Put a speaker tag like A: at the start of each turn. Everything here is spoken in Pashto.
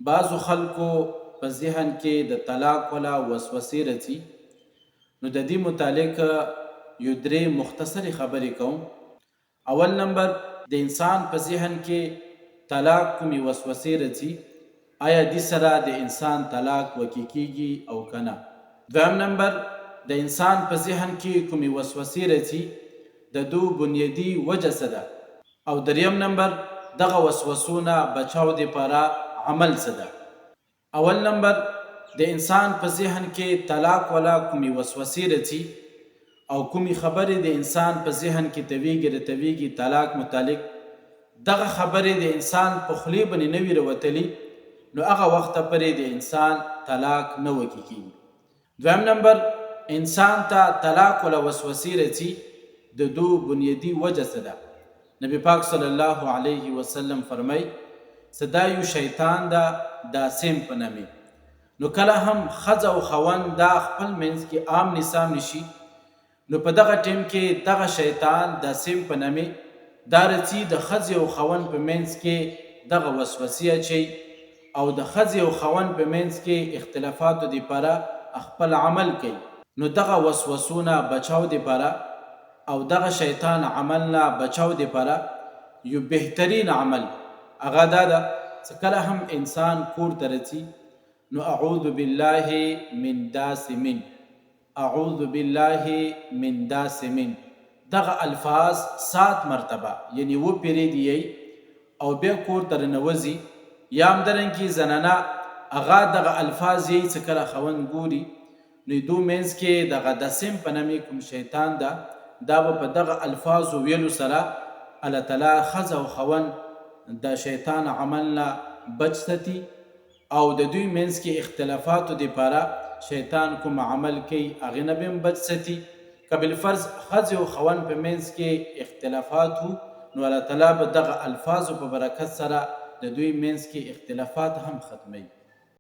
A: بعضو خلکو په ذهن کې د طلاق ولا وسوسې راځي. نو د دې متعلق یو درې مختصرې خبرې کوم. اول نمبر، د انسان په ذهن کې طلاق کومې وسوسې راځي، آیا دې سره د انسان طلاق وکې کیږي او کنه. دویم نمبر، د انسان په ذهن کې کومې وسوسې راځي د دو بنیادی وجه څه ده. او دریم نمبر، دغه وسوسو نه بچاو دپاره عمل څه ده. اول نمبر، د انسان په ذهن کې طلاق ولا کومې وسوسې راځي او کومې خبرې د انسان په ذهن کې تویږي طلاق متعلق، دغه خبرې د انسان په خولې باندې نه وي راوتلي، نو هغه وخته پورې د انسان طلاق نه وکې کیږي. دویم نمبر، انسان ته طلاق ولا وسوسې راځي د دو بنیادی وجه څه ده. نبی پاک صلی الله علیه وسلم فرمای صدا یو شیطان ده دا سیم په نامې. نو کله هم ښځه او خاوند دا خپل منځ کې آمنې سامنې شي، نو په دغه ټیم کې دغه شیطان دا سیم په نامې دا راځي د ښځې او خاوند په منځ کې دغه وسوسې اچوي او د ښځې او خاوند په منځ کې اختلافاتو دپاره خپل عمل کوي. نو دغه وسوسو نه بچاو دپاره او دغه شیطان عمل نه بچاو دپاره یو بهترین عمل هغه دا ده چې کله هم انسان کور ته راځي، نو اعوذ بالله من داسمین، اعوذ بالله من داسمین، دغه الفاظ 7 مرتبه یعنی و پیرې دی او بیا کور ته رنوځي. یا همدارنګه زنانه هغه دغه الفاظ یې چې کله خاوند ګوري، نو دو منځ کې دغه دسم په نامې کوم شیطان ده دا به په دغه الفاظو ویلو سره الله تعالی ښځه او خاوند د شیطان عمل نه بچ ساتي او د دوی منځ کې اختلافاتو دپاره شیطان کوم عمل کوي هغې نه به هم بچ ساتي. که بالفرض ښځې او خاوند په منځ کې اختلافات وو، نو الله تعالی به دغه الفاظو په برکت سره د دوی منځ کې اختلافات هم ختموي.